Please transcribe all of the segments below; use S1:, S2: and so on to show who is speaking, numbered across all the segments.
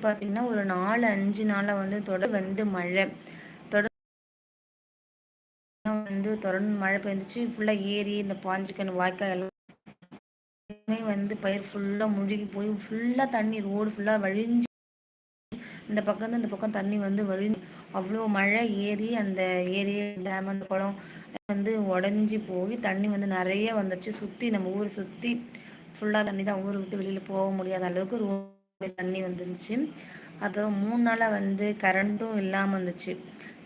S1: பார்த்தீங்கன்னா, ஒரு 4, 5 நாளா வந்து தொடர் வந்து மழை. தொடர் தொடர்ந்து மழை பெஞ்சுச்சு. ஃபுல்லா ஏரி, இந்த பாஞ்சிக்கண் வாய்க்கால் எல்லாமே வந்து பயிர் ஃபுல்லா முழுகி போய் ஃபுல்லா தண்ணி ரோடு ஃபுல்லா வழிஞ்சு இந்த பக்கம் இருந்து இந்த பக்கம் தண்ணி வந்து வழிஞ்சு அவ்வளோ மழை ஏறி அந்த ஏரி டேம் அந்த குளம் வந்து உடஞ்சி போய் தண்ணி வந்து நிறைய வந்துச்சு. சுற்றி நம்ம ஊரை சுற்றி ஃபுல்லாக தண்ணி தான். ஊரை விட்டு வெளியில் போக முடியாத அளவுக்கு ரோடு தண்ணி வந்துருந்துச்சு. அப்புறம் 3 நாளாக வந்து கரண்ட்டும் இல்லாமல் இருந்துச்சு.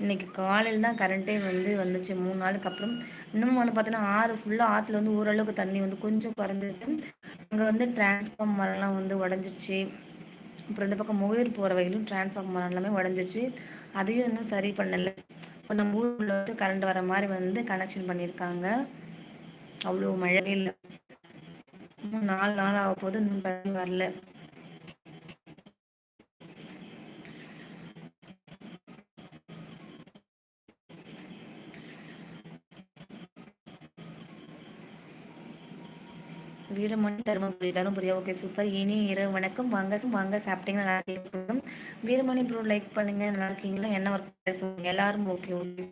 S1: இன்னைக்கு காலையில் தான் கரண்ட்டே வந்து வந்துச்சு 3 நாளுக்கு அப்புறம். இன்னமும் வந்து பார்த்தீங்கன்னா ஆறு ஃபுல்லாக ஆற்றுல வந்து ஓரளவுக்கு தண்ணி வந்து கொஞ்சம் குறைஞ்சிருக்கு. அங்கே வந்து டிரான்ஸ்ஃபார்மர்லாம் வந்து உடஞ்சிருச்சு. அப்புறம் இந்த பக்கம் முகூர் போகிற வகையிலும் டிரான்ஸ்ஃபார்மர் எல்லாமே உடஞ்சிருச்சு. அதையும் இன்னும் சரி பண்ணலை. இப்போ நம்ம ஊரில் வந்து கரண்ட் வர மாதிரி வந்து கனெக்ஷன் பண்ணியிருக்காங்க. அவ்வளோ மழையே இல்லை. 4 நாள் ஆக போது இன்னும் தண்ணி வரல. வீரமணி தருமபுரி. Okay super. இனி இரவு வணக்கம். வாங்க வாங்க சாப்பிட்டீங்களா? நல்லா இருக்கீங்க. வீரமணி ப்ரோ லைக் பண்ணுங்க. நல்லா இருக்கீங்களா? என்ன ஒர்க் சொல்லுங்க. எல்லாரும் ஓகே ஓகே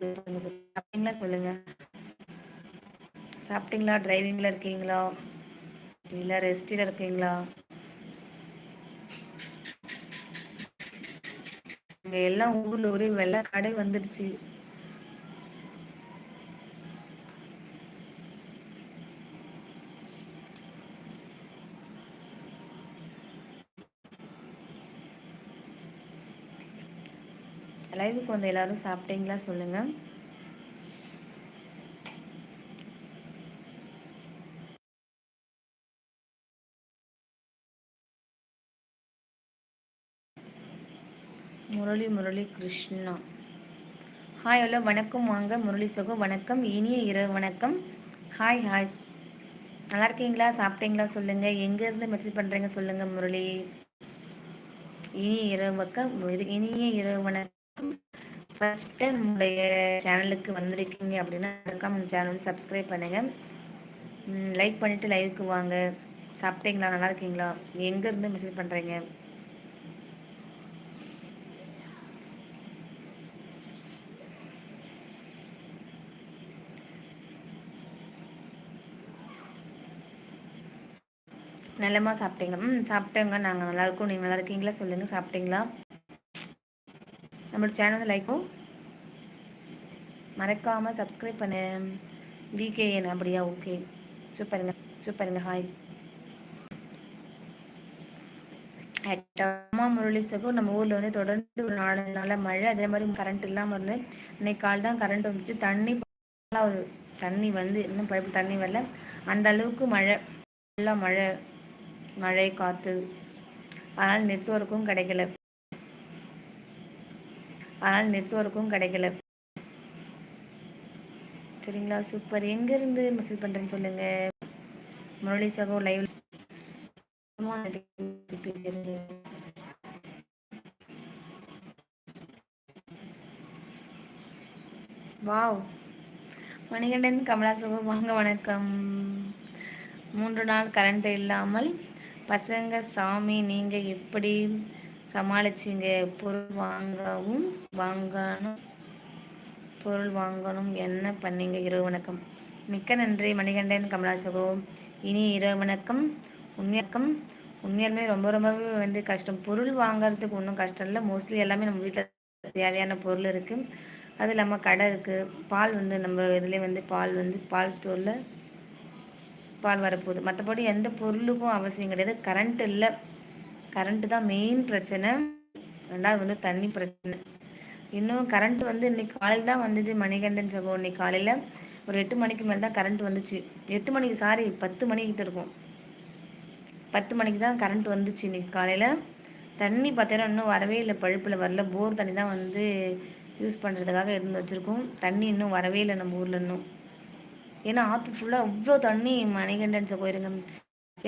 S1: சாப்பிட்டீங்களா சொல்லுங்க. சாப்பிட்டீங்களா? டிரைவிங்ல இருக்கீங்களா இல்லை ரெஸ்டில் இருக்கீங்களா? இங்கே எல்லாம் ஊரில் ஒரே வெள்ளை கடை வந்துடுச்சு. லைவுக்கு வந்து எல்லாரும் சாப்பிட்டீங்களா சொல்லுங்க. முரளி கிருஷ்ணா ஹாய் ஹலோ வணக்கம். வாங்க முரளி சகோ வணக்கம். இனிய இரவு வணக்கம். Hi hi. நல்லா இருக்கீங்களா? சாப்பிட்டீங்களா சொல்லுங்க. எங்கேருந்து மெசேஜ் பண்ணுறீங்க சொல்லுங்க முரளி. இனிய இரவு வணக்கம். ஃபர்ஸ்ட் டைம் நம்முடைய சேனலுக்கு வந்திருக்கீங்க அப்படின்னா மறக்காம சேனல் வந்து சப்ஸ்கிரைப் பண்ணுங்க. லைக் பண்ணிட்டு லைவுக்கு வாங்க. சாப்பிட்டீங்களா? நல்லா இருக்கீங்களா? எங்கேருந்து மெசேஜ் பண்ணுறீங்க? நல்லமா சாப்பிட்டீங்களா? சாப்பிட்டேங்க. நாங்கள் நல்லா இருக்கோம். நீங்கள் நல்லா இருக்கீங்களா சொல்லுங்கள். சாப்பிட்டீங்களா? நம்மளோட சேனல் லைக்கும் மறக்காமல் சப்ஸ்கிரைப் பண்ணு. விகேஎன் அப்படியா? ஓகே சூப்பருங்க. ஹாய். அம்மா முரளி சகோ நம்ம ஊரில் வந்து தொடர்ந்து ஒரு 4 நாளாக மழை. அதே மாதிரி கரண்ட் இல்லாமல் இருந்து இன்னைக்கு கால் தான் கரண்ட் வந்துச்சு. தண்ணி வந்து இன்னும் பைப்பு தண்ணி வரல. அந்த அளவுக்கு மழை ஃபுல்லாக மழை காற்று. அதனால் நெட்ஒர்க்கும் கிடைக்கல. சரிங்களா? சூப்பர். எங்கேருந்து மெசேஜ் பண்ணுறேன்னு சொல்லுங்கள். முரளி சகோ லைவ் வாவ். மணிகண்டன் கமலா சகோ வாங்க வணக்கம். 3 நாள் கரண்ட் இல்லாமல் பசங்க சாமி நீங்கள் எப்படி சமாளிச்சிங்க? பொருள் வாங்கணும் என்ன பண்ணீங்க? இரவு வணக்கம். மிக்க நன்றி மணிகண்டன் கமலா சகோ. இனி இரவு வணக்கம். உண்மையாலுமே ரொம்பவே வந்து கஷ்டம். பொருள் வாங்குறதுக்கு ஒன்றும் கஷ்டம் இல்லை. மோஸ்ட்லி எல்லாமே நம்ம வீட்டில் தேவையான பொருள் இருக்குது. அது இல்லாமல் கடை இருக்குது. பால் வந்து நம்ம இதுலேயே வந்து பால் ஸ்டோரில் பால் வரப்போகுது. மற்றபடி எந்த பொருளுக்கும் அவசியம் கிடையாது. கரண்ட் இல்லை. கரண்ட்டு தான் மெயின் பிரச்சனை. ரெண்டாவது வந்து தண்ணி பிரச்சனை. இன்னும் கரண்ட் வந்து இன்னைக்கு காலையில் தான் வந்தது மணிகண்டன் சகோ. இன்னைக்கு காலையில் ஒரு 8 மணிக்கு மேலே தான் கரண்ட் வந்துச்சு. 8 மணிக்கு 10 மணிக்கிட்ட இருக்கும். 10 மணிக்கு தான் கரண்ட் வந்துச்சு இன்னைக்கு காலையில். தண்ணி பார்த்தீங்கன்னா இன்னும் வரவே இல்லை. பழுப்பில் வரல. போர் தண்ணி தான் வந்து யூஸ் பண்ணுறதுக்காக இருந்து வச்சுருக்கோம். தண்ணி இன்னும் வரவே இல்லை நம்ம ஊரில் இன்னும். ஏன்னா ஆற்று ஃபுல்லாக அவ்வளோ தண்ணி. மணிகண்டன் போயிருங்க.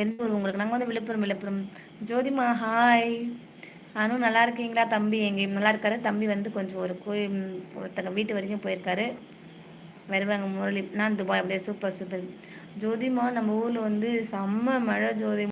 S1: எந்த ஊர் உங்களுக்கு? நாங்கள் வந்து விழுப்புரம். ஜோதிமா ஹாய். நானும் நல்லா இருக்கீங்களா? தம்பி எங்கேயும் நல்லா இருக்காரு. தம்பி வந்து கொஞ்சம் ஒரு ஒருத்தங்க வீட்டு வரைக்கும் போயிருக்காரு. வருவாங்க முரளி. நான் துபாய். அப்படியே சூப்பர். ஜோதிமா நம்ம ஊரில் வந்து செம்ம மழை ஜோதிமா.